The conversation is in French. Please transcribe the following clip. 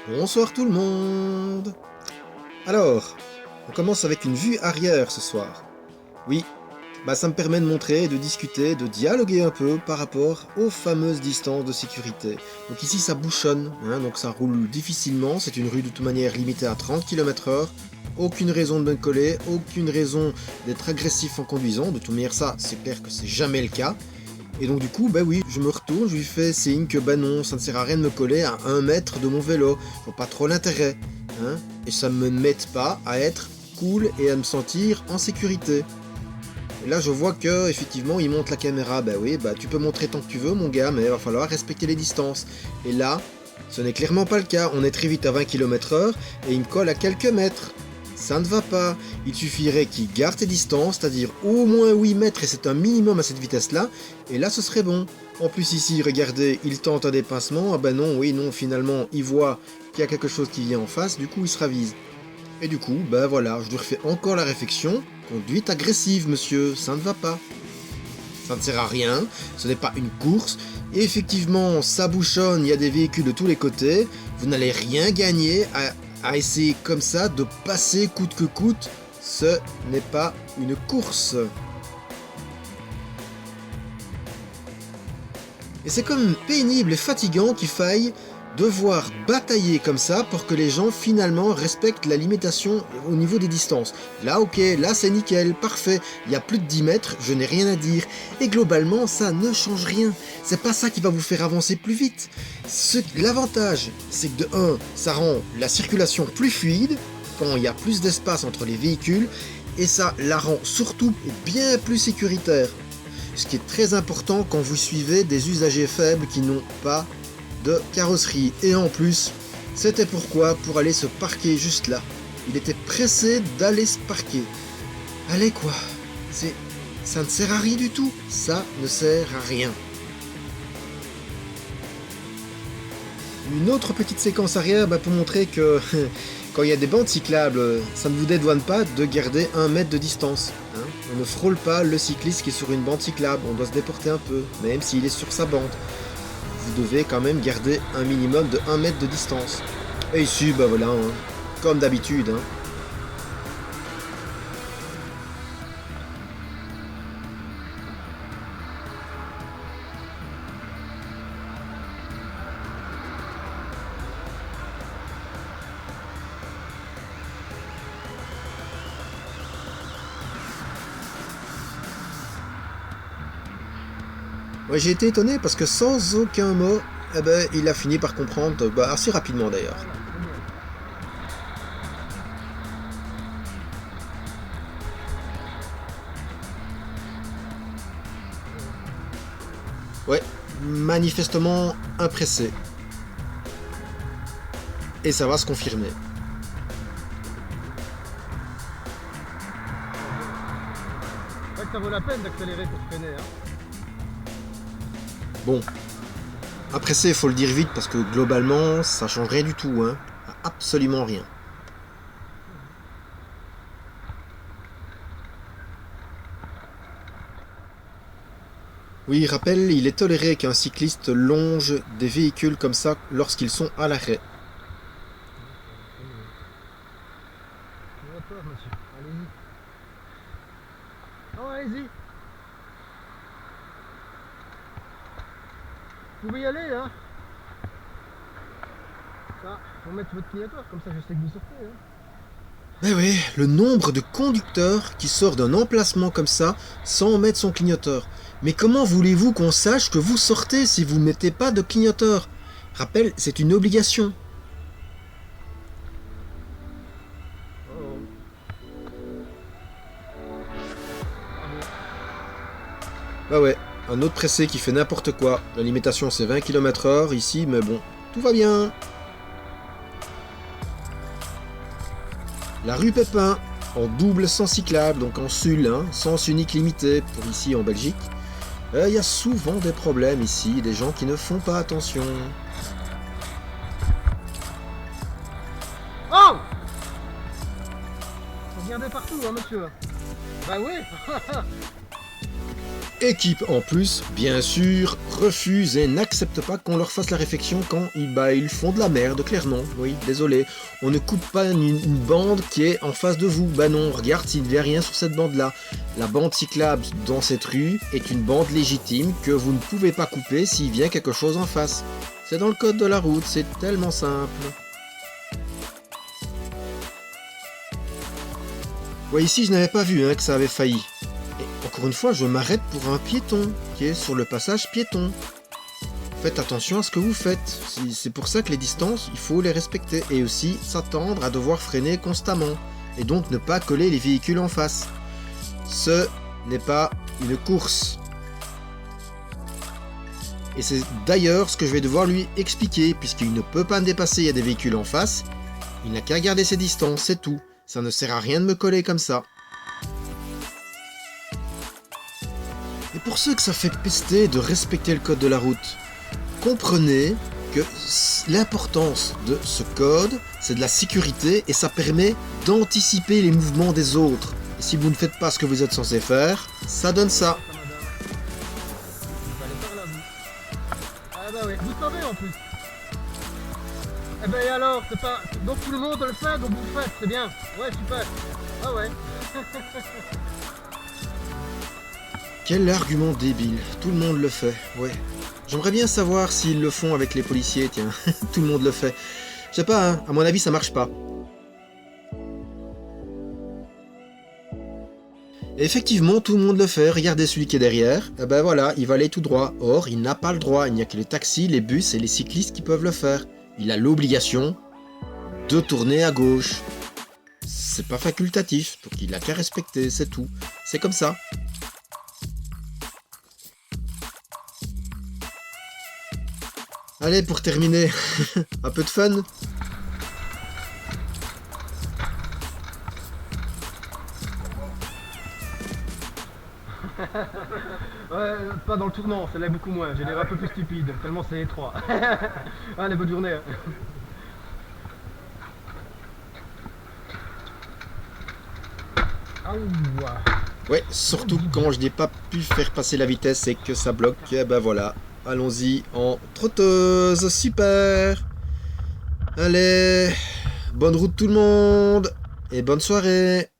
Bonsoir tout le monde. Alors, on commence avec une vue arrière ce soir. Oui, ça me permet de montrer, de discuter, de dialoguer un peu par rapport aux fameuses distances de sécurité. Donc ici ça bouchonne, donc ça roule difficilement, c'est une rue de toute manière limitée à 30 km/h. Aucune raison de me coller, aucune raison d'être agressif en conduisant, de toute manière ça c'est clair que c'est jamais le cas. Et donc du coup, oui, je me retourne, je lui fais signe que non, ça ne sert à rien de me coller à 1 mètre de mon vélo. Je vois pas trop l'intérêt. Et ça me m'aide pas à être cool et à me sentir en sécurité. Et là je vois que effectivement il monte la caméra. Oui, tu peux montrer tant que tu veux mon gars, mais il va falloir respecter les distances. Et là, ce n'est clairement pas le cas. On est très vite à 20 km/h et il me colle à quelques mètres. Ça ne va pas. Il suffirait qu'il garde ses distances, c'est-à-dire au moins 8 mètres, et c'est un minimum à cette vitesse-là, et là ce serait bon. En plus ici, regardez, il tente un dépassement, non, finalement, il voit qu'il y a quelque chose qui vient en face, du coup il se ravise. Et du coup, voilà, je lui refais encore la réflexion. Conduite agressive, monsieur, ça ne va pas. Ça ne sert à rien, ce n'est pas une course, et effectivement, ça bouchonne, il y a des véhicules de tous les côtés, vous n'allez rien gagner à essayer comme ça de passer coûte que coûte, ce n'est pas une course. Et c'est comme pénible et fatigant qu'il faille devoir batailler comme ça pour que les gens finalement respectent la limitation au niveau des distances. Là ok, là c'est nickel, parfait, il y a plus de 10 mètres, je n'ai rien à dire. Et globalement ça ne change rien, c'est pas ça qui va vous faire avancer plus vite. L'avantage c'est que de 1, ça rend la circulation plus fluide, quand il y a plus d'espace entre les véhicules, et ça la rend surtout bien plus sécuritaire. Ce qui est très important quand vous suivez des usagers faibles qui n'ont pas de carrosserie. Et en plus, c'était pourquoi pour aller se parquer juste là. Il était pressé d'aller se parquer. Allez quoi, ça ne sert à rien du tout. Ça ne sert à rien. Une autre petite séquence arrière pour montrer que quand il y a des bandes cyclables, ça ne vous dédouane pas de garder 1 mètre de distance. On ne frôle pas le cycliste qui est sur une bande cyclable, on doit se déporter un peu, même s'il est sur sa bande. Vous devez quand même garder un minimum de 1 mètre de distance. Et ici, voilà, comme d'habitude. Ouais, j'ai été étonné parce que sans aucun mot, il a fini par comprendre, assez rapidement d'ailleurs. Ouais, manifestement impressé. Et ça va se confirmer. C'est vrai que ça vaut la peine d'accélérer pour freiner. Bon, impressé, il faut le dire vite parce que globalement, ça change rien du tout, absolument rien. Oui, rappel, il est toléré qu'un cycliste longe des véhicules comme ça lorsqu'ils sont à l'arrêt. D'accord, monsieur. Allez-y. Oh, allez-y. Vous pouvez y aller, Ça, faut mettre votre clignoteur, comme ça je sais que vous sortez, Mais oui, le nombre de conducteurs qui sort d'un emplacement comme ça sans mettre son clignoteur. Mais comment voulez-vous qu'on sache que vous sortez si vous ne mettez pas de clignoteur? Rappel, c'est une obligation. Ouais, un autre pressé qui fait n'importe quoi. La limitation c'est 20 km/h ici, mais bon, tout va bien. La rue Pépin, en double sens cyclable, donc en SUL, sens unique limité, pour ici en Belgique. Il y a souvent des problèmes ici, des gens qui ne font pas attention. Oh! Regardez partout, monsieur. Bah oui. Équipe en plus, bien sûr, refuse et n'accepte pas qu'on leur fasse la réflexion quand ils font de la merde, clairement. Oui, désolé. On ne coupe pas une bande qui est en face de vous. Bah non, regarde s'il n'y a rien sur cette bande-là. La bande cyclable dans cette rue est une bande légitime que vous ne pouvez pas couper s'il vient quelque chose en face. C'est dans le code de la route, c'est tellement simple. Ouais, ici je n'avais pas vu que ça avait failli. Et encore une fois, je m'arrête pour un piéton qui est sur le passage piéton. Faites attention à ce que vous faites. C'est pour ça que les distances, il faut les respecter. Et aussi s'attendre à devoir freiner constamment. Et donc ne pas coller les véhicules en face. Ce n'est pas une course. Et c'est d'ailleurs ce que je vais devoir lui expliquer, puisqu'il ne peut pas me dépasser, il y a des véhicules en face. Il n'a qu'à garder ses distances, c'est tout. Ça ne sert à rien de me coller comme ça. Et pour ceux que ça fait pester de respecter le code de la route, comprenez que l'importance de ce code, c'est de la sécurité et ça permet d'anticiper les mouvements des autres. Et si vous ne faites pas ce que vous êtes censé faire, ça donne ça. Ah bah oui, vous savez en plus. Eh ben et alors, c'est pas... Donc tout le monde le fait, donc vous le faites, c'est bien. Ouais, super. Ah ouais. Quel argument débile, tout le monde le fait, ouais. J'aimerais bien savoir s'ils le font avec les policiers, tiens, tout le monde le fait. Je sais pas, à mon avis ça marche pas. Et effectivement, tout le monde le fait, regardez celui qui est derrière, et ben voilà, il va aller tout droit. Or, il n'a pas le droit, il n'y a que les taxis, les bus et les cyclistes qui peuvent le faire. Il a l'obligation de tourner à gauche. C'est pas facultatif, donc il a qu'à respecter, c'est tout. C'est comme ça. Allez, pour terminer, un peu de fun. Ouais, pas dans le tournant, ça l'est beaucoup moins. J'ai l'air un peu plus stupide, tellement c'est étroit. Allez, bonne journée. Ah ouah. Ouais, surtout quand je n'ai pas pu faire passer la vitesse et que ça bloque, et ben voilà. Allons-y en trotteuse, super. Allez, bonne route tout le monde et bonne soirée.